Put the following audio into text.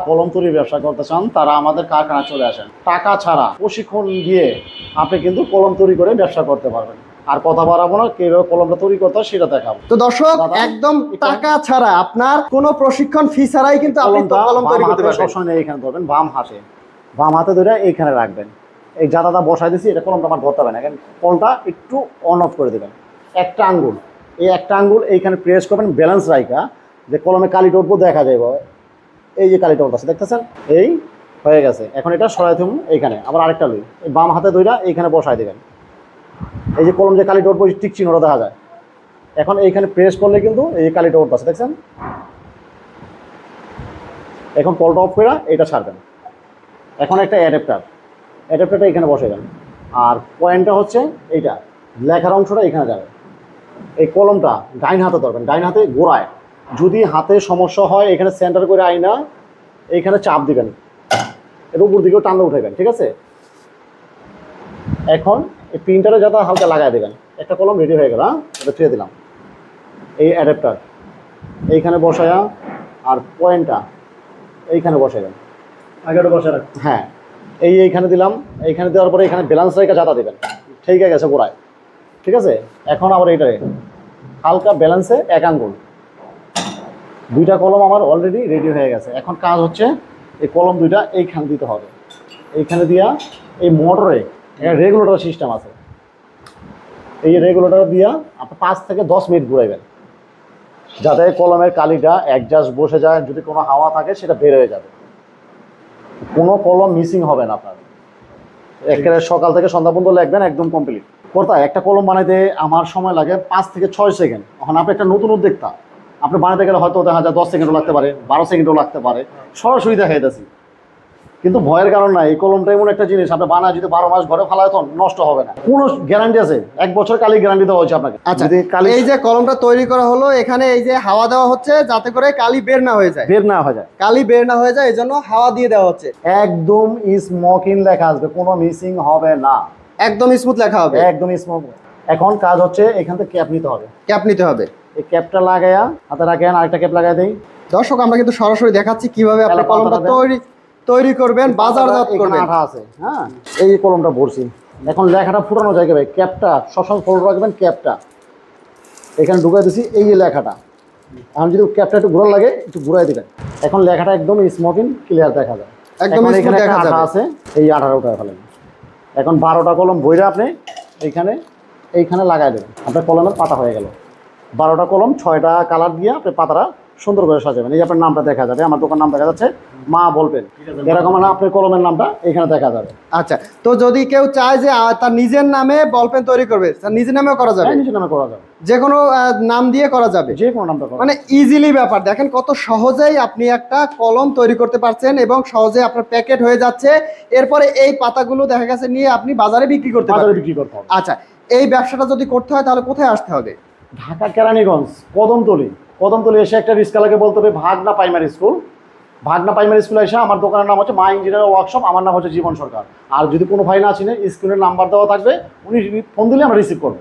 কলম তৈরির ব্যবসা করতে চান তারা আমাদের কারখানা চলে আসেন। টাকা ছাড়া প্রশিক্ষণ দিয়ে আপনি কিন্তু কলম তৈরি করে ব্যবসা করতে পারবেন। আর কথা বাড়াবো না, কিভাবে কলমটা তৈরি করতে হয় সেটা দেখাবো। তো দর্শক, একদম টাকা ছাড়া, আপনার কোনো প্রশিক্ষণ ফি ছাড়াই কিন্তু আপনি কলম তৈরি করতে পারবেন। সবসময় এইখানে ধরবেন, বাম হাতে ধরে এইখানে রাখবেন। এই জাদাটা বসাই দিছি, এটা কলমটা আমার ধরতে হবে না। এখন কলমটা একটু অন অফ করে দেবেন। একটা আঙ্গুল এইখানে প্রেস করবেন, ব্যালেন্স রাখা, যে কলমে কালিটা উঠবো দেখা যাবে। এই যে কালিটা উঠতেছে দেখতেছেন, এই হয়ে গেছে। এখন এটা সরাই থাকুন, এইখানে আবার আরেকটা লই, এই বাম হাতে ধরে এইখানে বসাই দেবেন। এই যে কলম যে কালিটা উঠবো টিক চিহ্নটা দেখা যায়। এখন এইখানে প্রেস করলে কিন্তু এই কালিটা উঠতেছে দেখছেন। এখন কলটা অফ করে এটা ছাড়বেন। এখন একটা অ্যাডাপ্টারটা এখানে বসাবেন। আর পয়েন্টটা হচ্ছে এইটা, লেখার অংশটা এখানে যাবে। এই কলমটা ডাইন হাতে ধরবেন, ডাইন হাতে গোড়ায়। যদি হাতে সমস্যা হয় এখানে সেন্টার করে আইনা এইখানে চাপ দিবেন, এর উপর দিকেও টানতে উঠাইবেন, ঠিক আছে। এখন এই প্রিন্টারে যাতে হালকা লাগাই দেবেন। একটা কলম রেডি হয়ে গেল, এটা ছুঁয়ে দিলাম। এই অ্যাডাপ্টার এইখানে বসায়া, আর পয়েন্টটা এইখানে বসাবেন, আগেটা বসে রাখ। হ্যাঁ, এইখানে দিলাম। এইখানে দেওয়ার পরে এখানে ব্যালেন্স রেখে জাতা দেবেন, ঠিক গেছে গোড়ায়, ঠিক আছে। এখন আবার এইটারে হালকা ব্যালেন্সে এক আঙ্গুল। দুইটা কলম আমার অলরেডি রেডি হয়ে গেছে। এখন কাজ হচ্ছে এই কলম দুইটা এইখানে দিতে হবে। এইখানে দিয়া এই মোটরে রেগুলেটর সিস্টেম আছে, এই রেগুলেটর দিয়া আপনি 5 থেকে 10 মিনিট ঘুরাইবেন, যাতে কলমের কালিটা অ্যাডজাস্ট বসে যায়। যদি কোনো হাওয়া থাকে সেটা বের হয়ে যাবে, কোনো কলম মিসিং হবে না আপনার। একেবারে সকাল থেকে সন্ধ্যা পর্যন্ত লিখবেন, একদম কমপ্লিট। কোথায় একটা কলম বানাইতে আমার সময় লাগে 5 থেকে 6 সেকেন্ড। এখন আপনি একটা নতুন উদ্যোক্তা, আপনি বানাতে গেলে হয়তো দেখা যায় 10 সেকেন্ডও লাগতে পারে, 12 সেকেন্ডও লাগতে পারে। সরাসরি দেখাইতেছি, কিন্তু ভয়ের কারণ নাই। এই কলমটা এমন একটা জিনিস, আপনি বানায় যদি 12 মাস ঘরে ফেলায় তো নষ্ট হবে না। কোনো গ্যারান্টি আছে, 1 বছর কালি গ্যারান্টি দেওয়া হচ্ছে আপনাকে। আচ্ছা, এই যে কলমটা তৈরি করা হলো, এখানে এই যে হাওয়া দেওয়া হচ্ছে যাতে করে কালি বের না হয়ে যায়, কালি বের না হয়ে যায়, এই জন্য হাওয়া দিয়ে দেওয়া হচ্ছে। একদম স্মোকিং লেখা আসবে, কোনো মিসিং হবে না, একদম স্মুথ লেখা হবে, একদম স্মুথ। এখন কাজ হচ্ছে এখান থেকে ক্যাপ নিতে হবে, এই ক্যাপটা লাগাইয়া হাতে রাখেন, আরেকটা ক্যাপ লাগাই দেই। দর্শক, আমরা কিন্তু সরাসরি দেখাচ্ছি কিভাবে আপনি কলমটা তৈরি করবেন, বাজারজাত করবেন। আঠা আছে, হ্যাঁ, এই কলমটা ভরছি। এখন লেখাটা ফুটানো জায়গা ভাই, ক্যাপটা সবসময় ফোল্ড রাখবেন, ক্যাপটা এখানে ঢুকাই দিছি। এই যে লেখাটা, এখন যদি ক্যাপটা একটু ঘোরা লাগে একটু ঘুরাই দিবেন। এখন লেখাটা একদম স্মোকিং ক্লিয়ার দেখা যায়, একদম এখানে আঠা আছে, এই আঠাটা উঠায় ফেলেন। এখন 12টা কলম বইরা আপনি এইখানে লাগাই দেবেন, আপনার কলমের পাতা হয়ে গেল। 12টা কলম 6টা কালার দিয়ে আপনি পাতাটা সুন্দর করে সাজাবেন। এই যে আপনার নামটা দেখা যাবে, আমার দোকান নাম দেখা যাচ্ছে মা বলবেন, এরকম আপনার কলমের নামটা এখানে দেখা যাবে। আচ্ছা, তো যদি কেউ চায় যে তার নিজের নামে বলপেন তৈরি করবে, তার নিজের নামেও করা যাবে? নিজের নামে করা যাবে, যে কোনো নাম দিয়ে করা যাবে, যে কোনো নামটা, মানে ইজিলি ব্যাপার। দেখেন কত সহজেই আপনি একটা কলম তৈরি করতে পারছেন এবং সহজে আপনার প্যাকেট হয়ে যাচ্ছে। এরপরে এই পাতাগুলো দেখা গেছে নিয়ে আপনি বাজারে বিক্রি করতে পারবেন। আচ্ছা, এই ব্যবসাটা যদি করতে হয় তাহলে কোথায় আসতে হবে? ঢাকা কেরানীগঞ্জ কদমতলি এসে একটা রিস্কালাকে বলতে হবে ভাগনা প্রাইমারি স্কুল এসে আমার দোকানের নাম হচ্ছে মা ইঞ্জিনিয়ার ওয়ার্কশপ, আমার নাম হচ্ছে জীবন সরকার। আর যদি কোনো ভাই না চিনে, স্ক্রিনের নাম্বার দেওয়া থাকবে, উনি ফোন দিলে আমরা রিসিভ করবো।